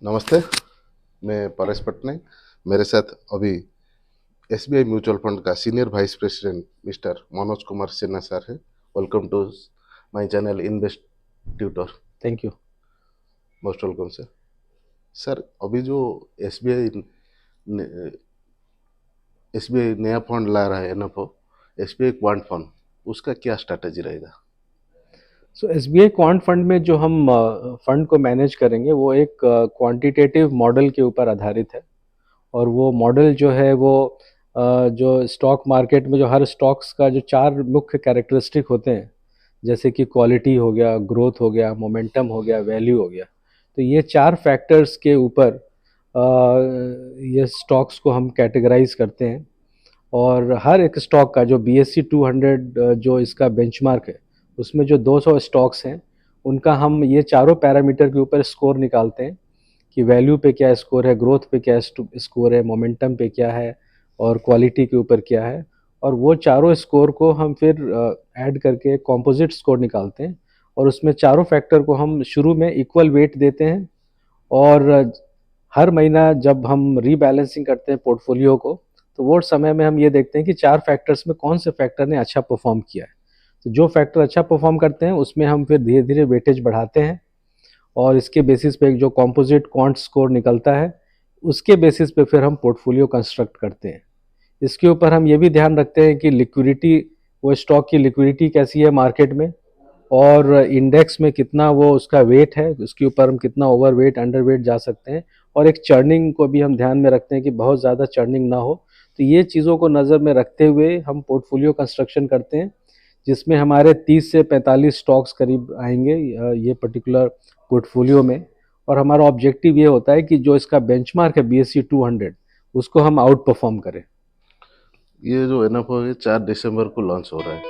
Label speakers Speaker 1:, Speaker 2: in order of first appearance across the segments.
Speaker 1: नमस्ते। मैं परेश पटनायक। मेरे साथ अभी एसबीआई म्यूचुअल फंड का senior vice president mister Manoj Kumar Sinha sir है। Welcome to my channel invest tutor.
Speaker 2: Thank you.
Speaker 1: Most welcome sir. Sir अभी जो एसबीआई एसबीआई नया फंड ला रहा है एनएफओ एसबीआई क्वांट फंड, उसका क्या स्ट्रैटेजी रहेगा?
Speaker 2: सो एसबीआई क्वांट फंड में जो हम फंड को मैनेज करेंगे वो एक क्वांटिटेटिव मॉडल के ऊपर आधारित है। और वो मॉडल जो है वो जो स्टॉक मार्केट में जो हर स्टॉक्स का जो चार मुख्य कैरेक्टरिस्टिक होते हैं, जैसे कि क्वालिटी हो गया, ग्रोथ हो गया, मोमेंटम हो गया, वैल्यू हो गया। तो ये चार फैक्टर्स के ऊपर ये स्टॉक्स को हम कैटेगराइज करते हैं। और हर एक स्टॉक का जो BSE 200 जो इसका बेंचमार्क है, उसमें जो 200 स्टॉक्स हैं, उनका हम ये चारों पैरामीटर के ऊपर स्कोर निकालते हैं कि वैल्यू पे क्या स्कोर है, ग्रोथ पे क्या स्कोर है, मोमेंटम पे क्या है, और क्वालिटी के ऊपर क्या है। और वो चारों स्कोर को हम फिर ऐड करके कॉम्पोजिट स्कोर निकालते हैं। और उसमें चारों फैक्टर को हम शुरू में इक्वल वेट देते हैं। और हर महीना जब हम रीबैलेंसिंग करते हैं पोर्टफोलियो को, तो वो समय में हम ये देखते हैं कि चार फैक्टर्स में कौन से फैक्टर ने अच्छा परफॉर्म किया है। तो जो फैक्टर अच्छा परफॉर्म करते हैं उसमें हम फिर धीरे धीरे वेटेज बढ़ाते हैं। और इसके बेसिस पे एक जो कॉम्पोजिट क्वांट स्कोर निकलता है, उसके बेसिस पे फिर हम पोर्टफोलियो कंस्ट्रक्ट करते हैं। इसके ऊपर हम ये भी ध्यान रखते हैं कि लिक्विडिटी, वो स्टॉक की लिक्विडिटी कैसी है मार्केट में, और इंडेक्स में कितना वो उसका वेट है, उसके ऊपर हम कितना ओवर वेट अंडर वेट जा सकते हैं। और एक चर्निंग को भी हम ध्यान में रखते हैं कि बहुत ज़्यादा चर्निंग ना हो। तो ये चीज़ों को नज़र में रखते हुए हम पोर्टफोलियो कंस्ट्रक्शन करते हैं, जिसमें हमारे 30 से 45 स्टॉक्स करीब आएंगे ये पर्टिकुलर पोर्टफोलियो में। और हमारा ऑब्जेक्टिव ये होता है कि जो इसका बेंचमार्क है BSE 200, उसको हम आउट परफॉर्म करें।
Speaker 1: ये जो एनएफओ है 4 दिसंबर को लॉन्च हो रहा है।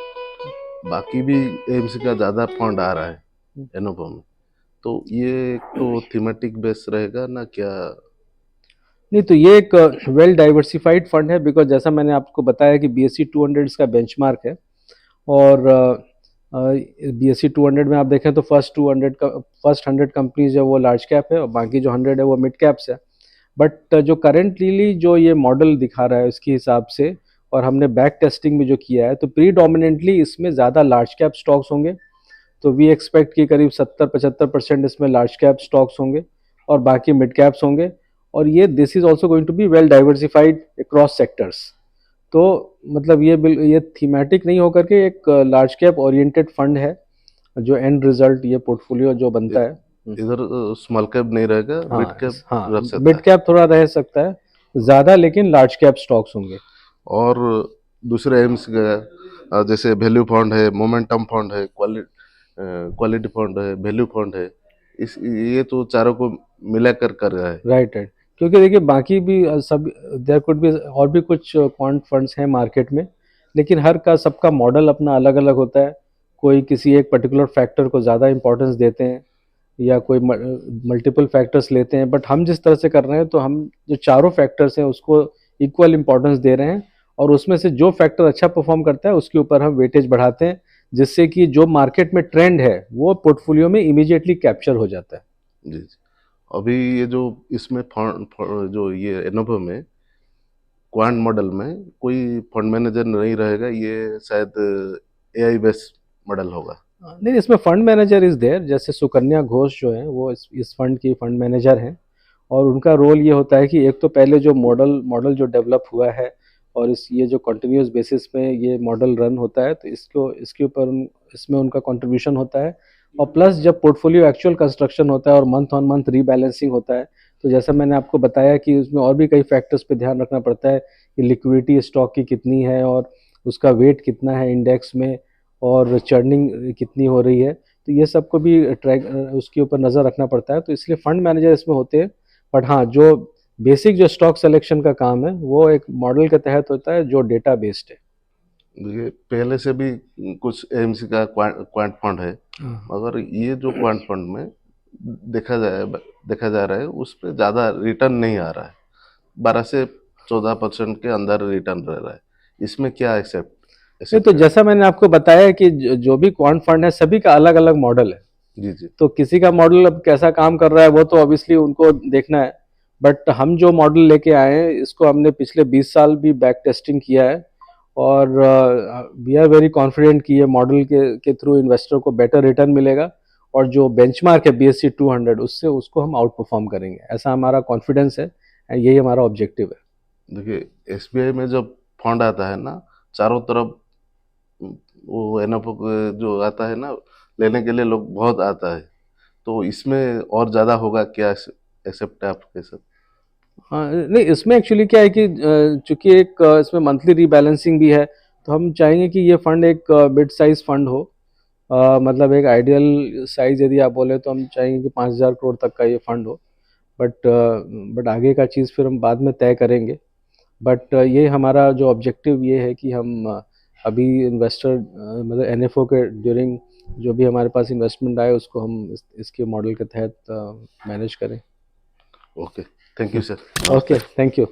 Speaker 1: बाकी भी एम्स का ज़्यादा फंड आ रहा है एनएफओ में, तो ये एक तो थीमेटिक बेस रहेगा ना क्या?
Speaker 2: नहीं, तो ये एक वेल डाइवर्सिफाइड फंड है, बिकॉज जैसा मैंने आपको बताया कि BSE 200 इसका बेंचमार्क है। और BSE 200 में आप देखें तो फर्स्ट 100 कंपनीज है वो लार्ज कैप है, और बाकी जो 100 है वो मिड कैप्स है। बट जो करेंटली जो ये मॉडल दिखा रहा है उसके हिसाब से, और हमने बैक टेस्टिंग में जो किया है, तो प्रीडोमिनेंटली इसमें ज़्यादा लार्ज कैप स्टॉक्स होंगे। तो वी एक्सपेक्ट कि करीब 70-75% इसमें लार्ज कैप स्टॉक्स होंगे, और बाकी मिड कैप्स होंगे। और ये this is also going to be well diversified across sectors. तो मतलब ये थीमेटिक नहीं होकर के एक लार्ज कैप ओरिएंटेड फंड है, जो एंड रिजल्ट ये पोर्टफोलियो जो बनता है।
Speaker 1: इधर स्मॉल कैप नहीं रहेगा, मिड
Speaker 2: हाँ,
Speaker 1: कैप
Speaker 2: हाँ,
Speaker 1: रख सकता
Speaker 2: मिड
Speaker 1: है।
Speaker 2: कैप थोड़ा रह सकता है ज़्यादा, लेकिन लार्ज कैप स्टॉक्स होंगे।
Speaker 1: और दूसरे एम्स का जैसे वैल्यू फंड है, मोमेंटम फंड है, क्वालिटी फंड है, वैल्यू फंड है, इस ये तो चारों को मिलाकर कर रहा है।
Speaker 2: Right, right. क्योंकि देखिए बाकी भी सब, देयर कुड बी और भी कुछ क्वांट फंड्स हैं मार्केट में, लेकिन हर का सबका मॉडल अपना अलग अलग होता है। कोई किसी एक पर्टिकुलर फैक्टर को ज़्यादा इंपॉर्टेंस देते हैं, या कोई मल्टीपल फैक्टर्स लेते हैं। बट हम जिस तरह से कर रहे हैं, तो हम जो चारों फैक्टर्स हैं उसको इक्वल इंपॉर्टेंस दे रहे हैं। और उसमें से जो फैक्टर अच्छा परफॉर्म करता है उसके ऊपर हम वेटेज बढ़ाते हैं, जिससे कि जो मार्केट में ट्रेंड है वो पोर्टफोलियो में इमीडिएटली कैप्चर हो जाता है।
Speaker 1: जी जी। अभी ये जो इसमें जो ये एनोवो में क्वांट मॉडल में कोई फंड मैनेजर नहीं रहेगा, ये शायद एआई बेस्ड मॉडल होगा।
Speaker 2: नहीं, इसमें फंड मैनेजर इज देयर, जैसे सुकन्या घोष जो है वो इस फंड की फंड मैनेजर हैं। और उनका रोल ये होता है कि एक तो पहले जो मॉडल मॉडल जो डेवलप हुआ है, और इस ये जो कंटिन्यूस बेसिस पे ये मॉडल रन होता है, तो इसको इसके ऊपर इसमें उनका कंट्रीब्यूशन होता है। और प्लस जब पोर्टफोलियो एक्चुअल कंस्ट्रक्शन होता है और मंथ ऑन मंथ रीबैलेंसिंग होता है, तो जैसा मैंने आपको बताया कि उसमें और भी कई फैक्टर्स पे ध्यान रखना पड़ता है कि लिक्विडिटी स्टॉक की कितनी है, और उसका वेट कितना है इंडेक्स में, और चर्निंग कितनी हो रही है। तो ये सबको भी ट्रैक, उसके ऊपर नज़र रखना पड़ता है, तो इसलिए फंड मैनेजर इसमें होते हैं। बट हाँ, जो बेसिक जो स्टॉक सिलेक्शन का काम है वो एक मॉडल के तहत होता है जो डेटा बेस्ड है।
Speaker 1: ये पहले से भी कुछ एएमसी का क्वांट फंड है,
Speaker 2: हाँ।
Speaker 1: मगर ये जो क्वांट फंड में देखा जा रहा है उस पर ज़्यादा रिटर्न नहीं आ रहा है। 12 से 14% के अंदर रिटर्न रह रहा है। इसमें क्या एक्सेप्ट
Speaker 2: नहीं,
Speaker 1: एक्सेप्ट
Speaker 2: तो
Speaker 1: करें?
Speaker 2: जैसा मैंने आपको बताया कि जो भी क्वांट फंड है सभी का अलग अलग मॉडल है।
Speaker 1: जी जी।
Speaker 2: तो किसी का मॉडल अब कैसा काम कर रहा है वो तो ऑब्वियसली उनको देखना है, बट हम जो मॉडल लेके आए हैं इसको हमने पिछले 20 साल भी बैक टेस्टिंग किया है, और वी आर वेरी कॉन्फिडेंट कि ये मॉडल के थ्रू इन्वेस्टर को बेटर रिटर्न मिलेगा, और जो बेंचमार्क है BSE 200 उससे उसको हम आउट परफॉर्म करेंगे, ऐसा हमारा कॉन्फिडेंस है, यही हमारा ऑब्जेक्टिव है।
Speaker 1: देखिए एसबीआई में जब फंड आता है ना, चारों तरफ वो एनएफओ जो आता है ना, लेने के लिए लोग बहुत आता है। तो इसमें और ज्यादा होगा क्या, एक्सेप्ट है आपके साथ?
Speaker 2: हाँ, नहीं इसमें एक्चुअली क्या है कि चूंकि एक इसमें मंथली रीबैलेंसिंग भी है, तो हम चाहेंगे कि ये फंड एक मिड साइज फंड हो। मतलब एक आइडियल साइज यदि आप बोले तो हम चाहेंगे कि 5,000 करोड़ तक का ये फंड हो, बट आगे का चीज़ फिर हम बाद में तय करेंगे। बट ये हमारा जो ऑब्जेक्टिव ये है कि हम अभी इन्वेस्टर मतलब NFO के ड्यूरिंग जो भी हमारे पास इन्वेस्टमेंट आए उसको हम इसके मॉडल के तहत मैनेज करें।
Speaker 1: Okay, thank you sir,
Speaker 2: okay,
Speaker 1: नमस्ते।
Speaker 2: Thank you.